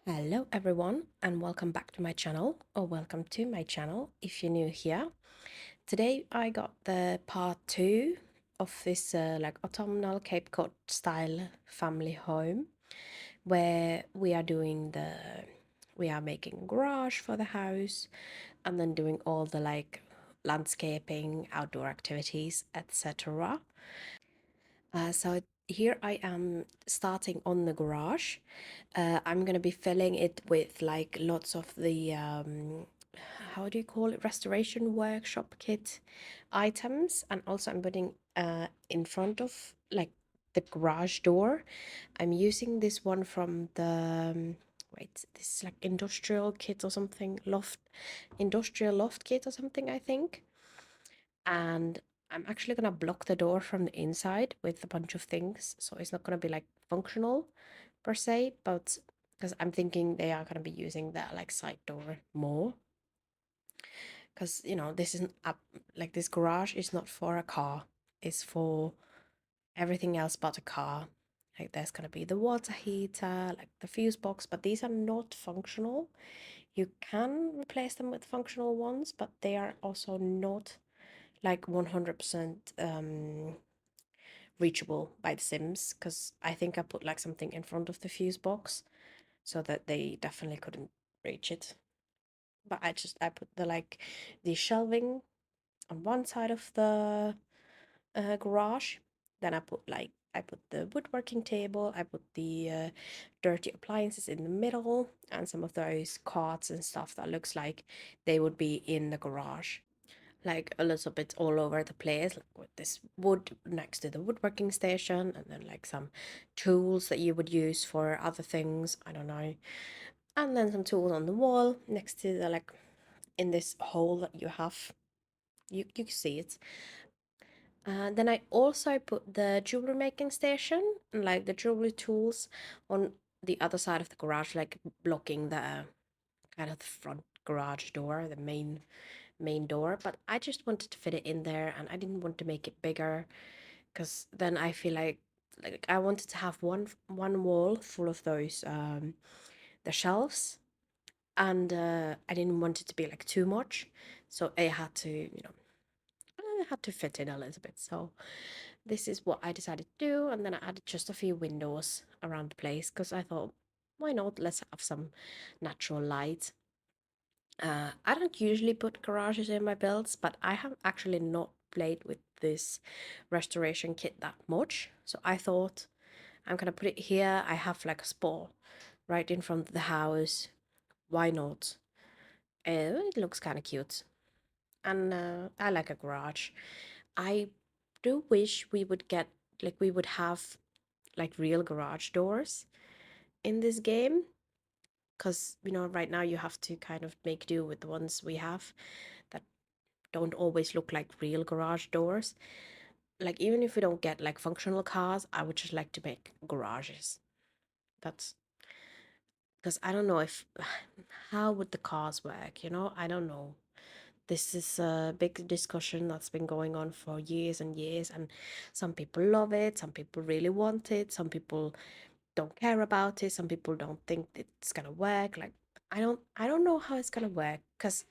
Hello everyone and welcome back to my channel, or welcome to my channel if you're new here. Today I got the part 2 of this like autumnal Cape Cod style family home, where we are making a garage for the house and then doing all the like landscaping, outdoor activities, etc. So here I am starting on the garage. I'm gonna be filling it with like lots of the how do you call it, restoration workshop kit items, and also I'm putting in front of like the garage door. I'm using this one from the wait, this is like industrial kit or something, loft, industrial loft kit or something, I think. And I'm actually gonna block the door from the inside with a bunch of things, so it's not gonna be like functional per se, but because I'm thinking they are gonna be using that like side door more, because this isn't up, like this garage is not for a car, it's for everything else but a car. Like there's gonna be the water heater, like the fuse box, but these are not functional. You can replace them with functional ones, but they are also not like 100% reachable by the Sims, because I think I put like something in front of the fuse box so that they definitely couldn't reach it. But I put the shelving on one side of the garage. Then I put the woodworking table. I put the dirty appliances in the middle, and some of those carts and stuff that looks like they would be in the garage, like a little bit all over the place, like with this wood next to the woodworking station, and then like some tools that you would use for other things, I don't know, and then some tools on the wall next to the like in this hole that you have. You can see it. Then I also put the jewelry making station and like the jewelry tools on the other side of the garage, like blocking the kind of the front garage door, the main door. But I just wanted to fit it in there, and I didn't want to make it bigger, because then I feel like I wanted to have one wall full of those the shelves, and I didn't want it to be like too much, so I had to I had to fit in a little bit. So this is what I decided to do, and then I added just a few windows around the place because I thought, why not? Let's have some natural light. I don't usually put garages in my builds, but I have actually not played with this restoration kit that much. So I thought I'm gonna put it here. I have like a spot right in front of the house. Why not? It looks kind of cute. And I like a garage. I do wish we would get, like, we would have like real garage doors in this game, because right now you have to kind of make do with the ones we have that don't always look like real garage doors. Like, even if we don't get like functional cars, I would just like to make garages. That's because I don't know if how would the cars work, I don't know. This is a big discussion that's been going on for years and years, and some people love it, some people really want it, some people don't care about it, some people don't think it's gonna work. Like, I don't know how it's gonna work, because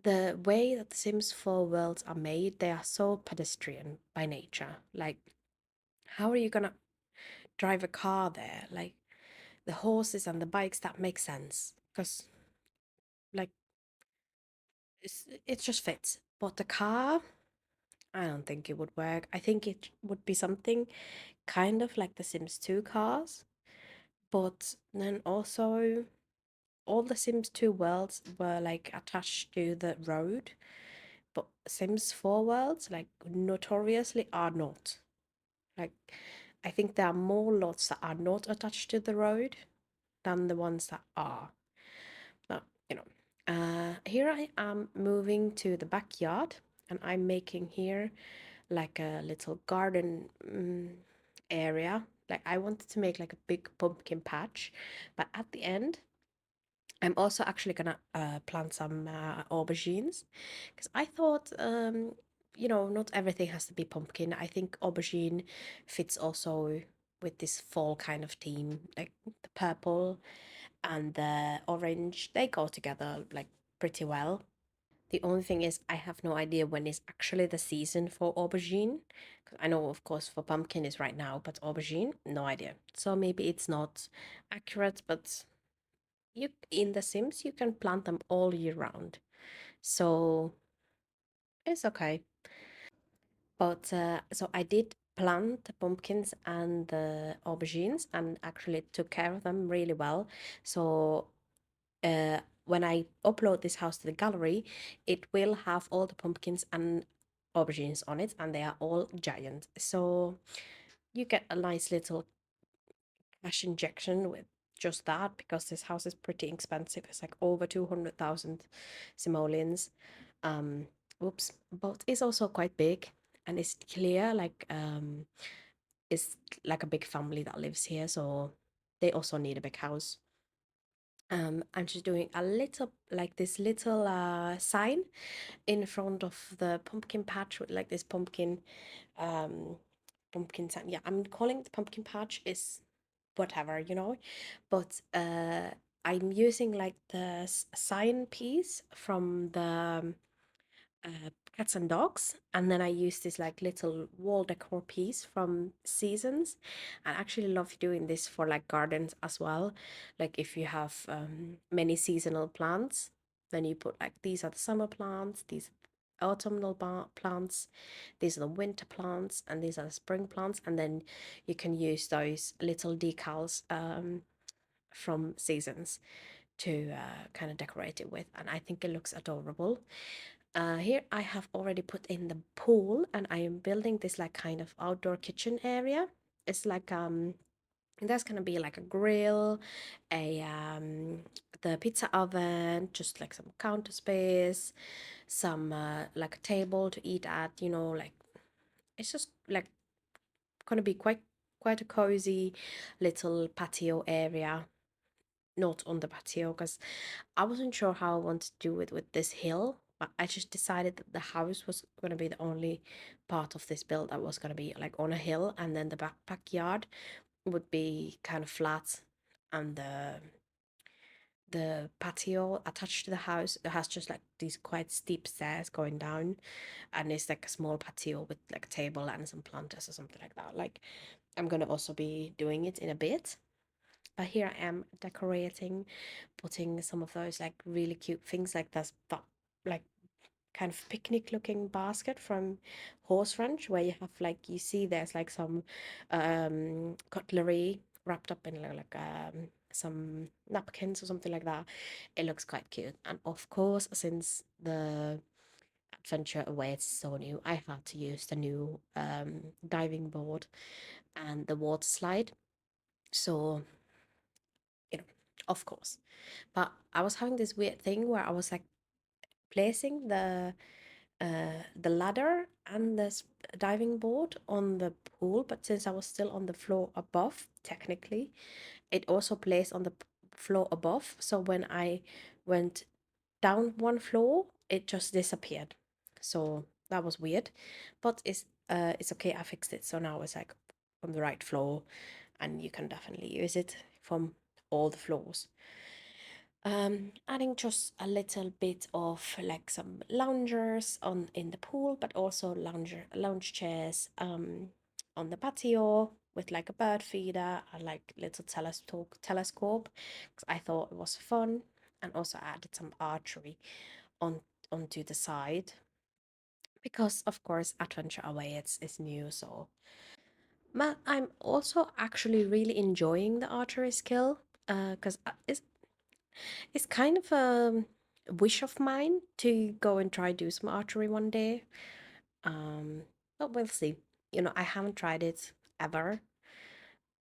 the way that the Sims 4 worlds are made, they are so pedestrian by nature. Like, how are you gonna drive a car there? Like, the horses and the bikes, that makes sense, because like it just fits. But the car, I don't think it would work. I think it would be something kind of like the Sims 2 cars, but then also all the Sims 2 worlds were like attached to the road, but Sims 4 worlds like notoriously are not. Like, I think there are more lots that are not attached to the road than the ones that are. But here I am moving to the backyard, and I'm making here like a little garden area. Like, I wanted to make like a big pumpkin patch, but at the end I'm also actually gonna plant some aubergines, because I thought, not everything has to be pumpkin. I think aubergine fits also with this fall kind of theme, like the purple and the orange, they go together like pretty well. The only thing is, I have no idea when is actually the season for aubergine. 'Cause I know, of course, for pumpkin is right now, but aubergine, no idea. So maybe it's not accurate, but you in The Sims you can plant them all year round. So it's okay. But so I did plant the pumpkins and the aubergines and actually took care of them really well. So when I upload this house to the gallery, it will have all the pumpkins and aubergines on it, and they are all giant. So you get a nice little cash injection with just that because this house is pretty expensive. It's like over 200,000 simoleons. Um, Oops, but it's also quite big and it's clear, like it's like a big family that lives here, so they also need a big house. I'm just doing a little like this little sign in front of the pumpkin patch with like this um pumpkin sign. Yeah, I'm calling it the pumpkin patch is whatever, but I'm using like the sign piece from the cats and dogs, and then I use this like little wall decor piece from Seasons. I actually love doing this for like gardens as well. Like if you have many seasonal plants, then you put like these are the summer plants, these autumnal plants, these are the winter plants, and these are the spring plants, and then you can use those little decals from Seasons to kind of decorate it with, and I think it looks adorable. Here I have already put in the pool, and I am building this like kind of outdoor kitchen area. It's like there's gonna be like a grill, a the pizza oven, just like some counter space, some like a table to eat at, like it's just like gonna be quite a cozy little patio area. Not on the patio because I wasn't sure how I wanted to do it with this hill, but I just decided that the house was going to be the only part of this build that was going to be like on a hill, and then the backyard would be kind of flat, and the patio attached to the house, it has just like these quite steep stairs going down, and it's like a small patio with like a table and some planters or something like that. Like I'm gonna also be doing it in a bit. But here I am decorating, putting some of those like really cute things like this, but like kind of picnic looking basket from Horse Ranch, where you have like you see there's like some cutlery wrapped up in like some napkins or something like that. It looks quite cute. And of course, since the adventure away is so new, I had to use the new diving board and the water slide. So, you know, of course. But I was having this weird thing where I was like placing the ladder and the diving board on the pool, but since I was still on the floor above, technically, it also placed on the floor above. So when I went down one floor, it just disappeared. So that was weird, but it's okay. I fixed it, so now it's like on the right floor, and you can definitely use it from all the floors. Adding just a little bit of like some loungers on in the pool, but also lounge chairs on the patio with like a bird feeder and like little telescope because I thought it was fun, and also added some archery on onto the side because of course Adventure Away it's new. So but I'm also actually really enjoying the archery skill because it's kind of a wish of mine to go and try do some archery one day. But we'll see. I haven't tried it ever,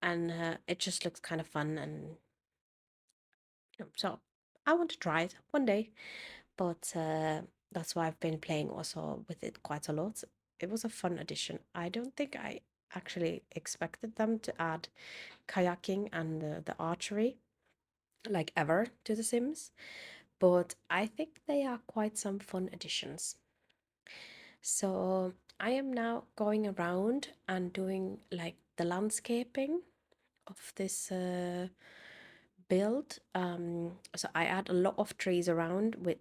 and it just looks kind of fun, and so I want to try it one day. But that's why I've been playing also with it quite a lot. It was a fun addition. I don't think I actually expected them to add kayaking and the archery like ever to The Sims, but I think they are quite some fun additions. So I am now going around and doing like the landscaping of this build, so I add a lot of trees around with,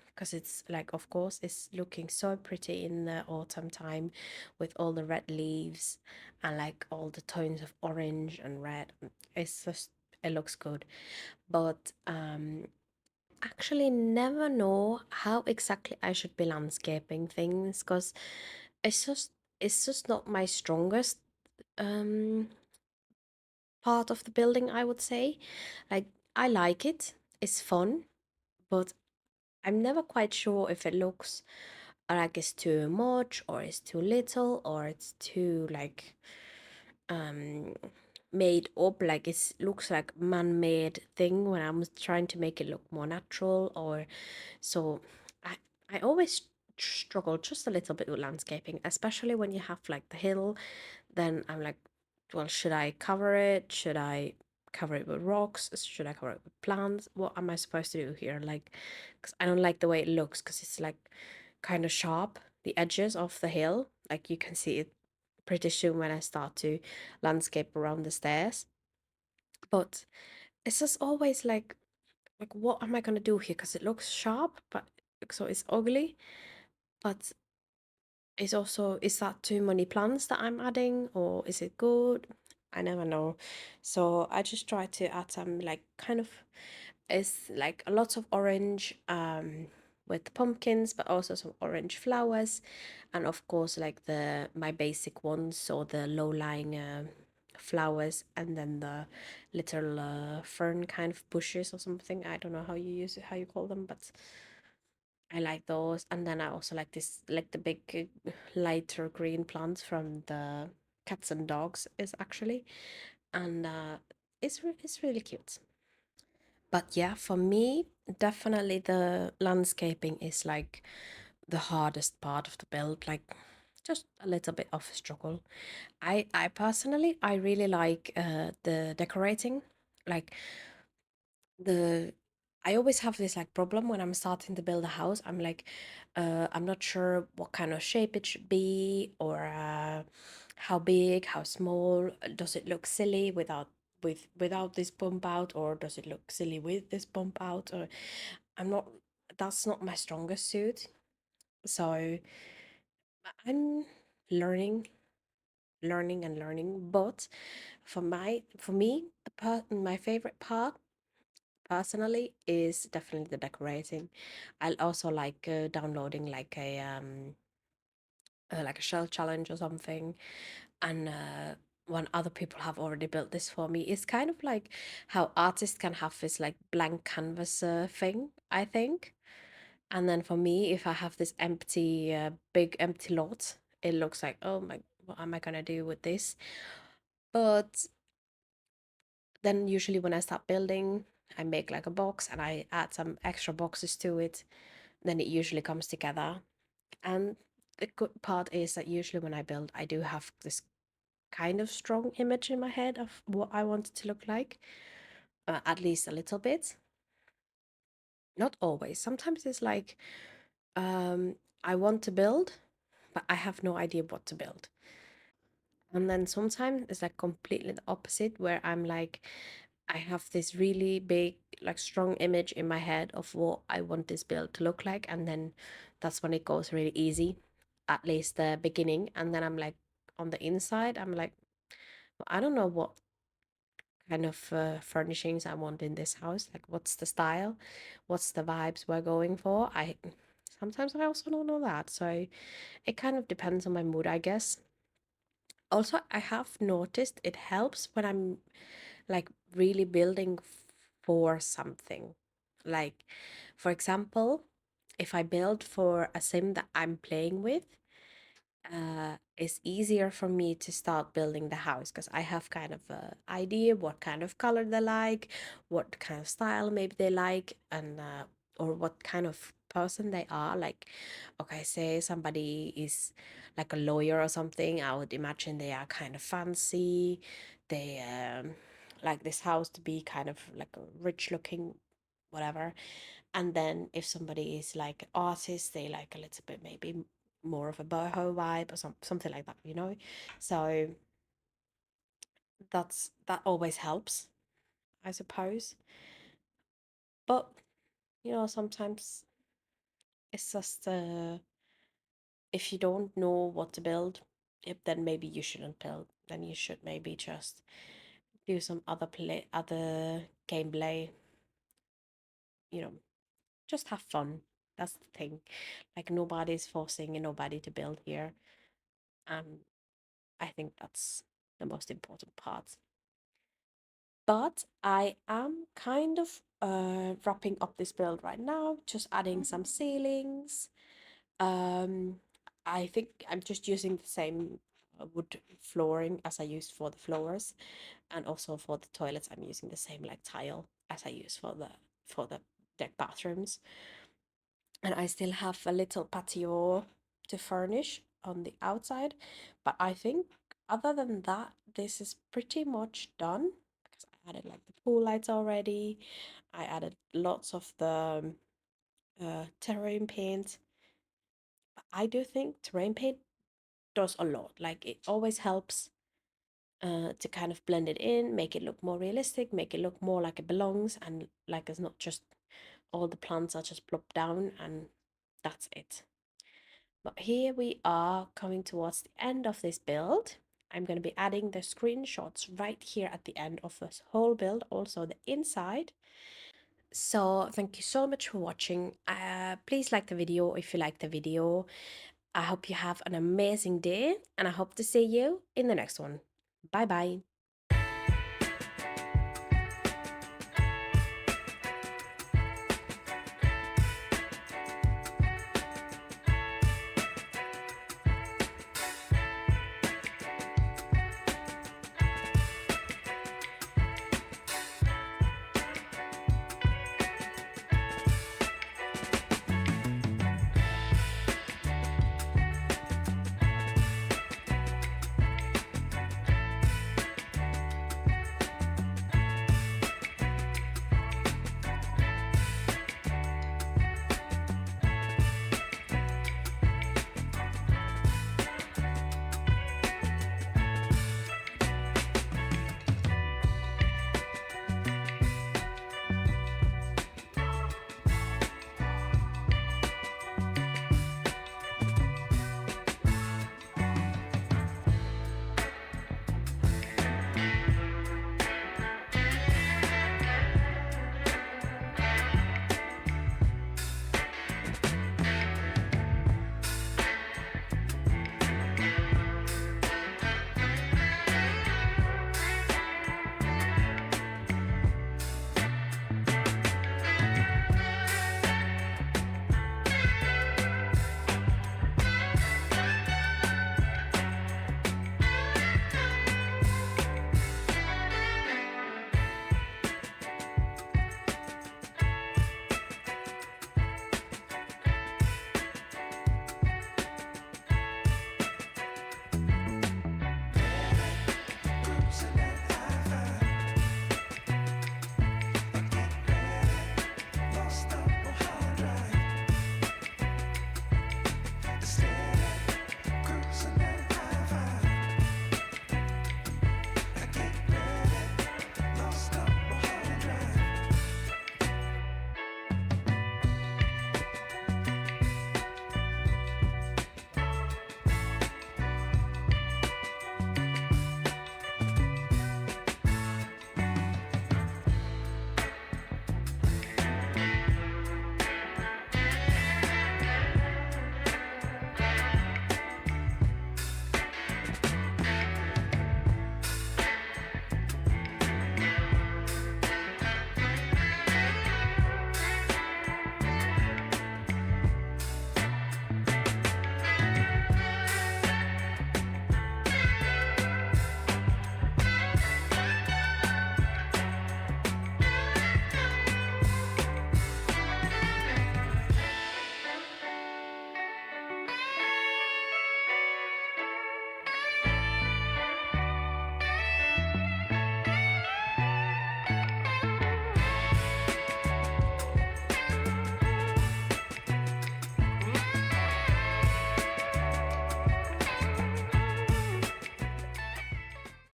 because it's like, of course, it's looking so pretty in the autumn time with all the red leaves and like all the tones of orange and red. It's just, it looks good. But actually never know how exactly I should be landscaping things, because it's just it's just not my strongest um part of the building, I would say. Like, I like it, it's fun, but I'm never quite sure if it looks like it's too much or it's too little or it's too like um made up, like it looks like man-made thing when I'm trying to make it look more natural. Or so I I always struggle just a little bit with landscaping, especially when you have like the hill. Then I'm like, well, should I cover it? Should I cover it with rocks? Should I cover it with plants? What am I supposed to do here? Like, because I don't like the way it looks, because it's like kind of sharp, the edges of the hill. Like, you can see it pretty soon when I start to landscape around the stairs. But it's just always like what am I gonna do here? Because it looks sharp, but so it's ugly. But it's also, is that too many plants that I'm adding, or is it good? I never know. So I just try to add some like kind of, it's like a lot of orange with pumpkins, but also some orange flowers, and of course like the my basic ones, so the low-lying flowers, and then the little fern kind of bushes or something. I don't know how you use it, how you call them, but I like those. And then I also like this, like the big lighter green plants from the cats and dogs is actually, and it's really cute. But yeah, for me, definitely the landscaping is like the hardest part of the build, like just a little bit of a struggle. I personally, I really like the decorating. Like, the I always have this like problem when I'm starting to build a house. I'm like, I'm not sure what kind of shape it should be, or how big, how small. Does it look silly without this bump out, or does it look silly with this bump out? Or I'm not. That's not my strongest suit. So I'm learning, learning and learning. But for me, my favorite part personally is definitely the decorating. I'll also like downloading like a shell challenge or something, and when other people have already built this for me, it's kind of like how artists can have this like blank canvas thing, I think. And then for me, if I have this empty big empty lot, it looks like, oh my, what am I gonna do with this? But then usually when I start building, I make like a box and I add some extra boxes to it, then it usually comes together. And the good part is that usually when I build, I do have this kind of strong image in my head of what I want it to look like, at least a little bit. Not always. Sometimes it's like, I want to build, but I have no idea what to build. And then sometimes it's like completely the opposite, where I'm like, I have this really big, like strong image in my head of what I want this build to look like. And then that's when it goes really easy, at least the beginning. And then I'm like, on the inside, I'm like, "Well, I don't know what kind of furnishings I want in this house. Like, what's the style? What's the vibes we're going for?" I sometimes I also don't know that. So it kind of depends on my mood, I guess. Also, I have noticed it helps when I'm like really building for something. Like, for example, if I build for a sim that I'm playing with, it's easier for me to start building the house, because I have kind of a idea what kind of color they like, what kind of style maybe they like, and or what kind of person they are. Like, okay, say somebody is like a lawyer or something, I would imagine they are kind of fancy. They like this house to be kind of like a rich looking whatever. And then if somebody is like an artist, they like a little bit maybe more of a boho vibe or something like that, you know? So that always helps. I suppose. But you know, sometimes it's just if you don't know what to build, then maybe you shouldn't build. Then you should maybe just do some other gameplay. You know, just have fun. That's the thing. Like nobody's forcing nobody to build here. Um, I think that's the most important part. But I am kind of wrapping up this build right now, just adding some ceilings. Um, I think I'm just using the same wood flooring as I used for the floors, and also for the toilets I'm using the same like tile as I use for the deck bathrooms. And I still have a little patio to furnish on the outside, but I think other than that, this is pretty much done because I added like the pool lights already. I added lots of the terrain paint. I do think terrain paint does a lot. Like it always helps to kind of blend it in, make it look more realistic, make it look more like it belongs, and like it's not just all the plants are just plopped down and that's it. But here we are coming towards the end of this build. I'm going to be adding the screenshots right here at the end of this whole build, also the inside. So thank you so much for watching. Please like the video if you like the video. I hope you have an amazing day and I hope to see you in the next one. Bye bye.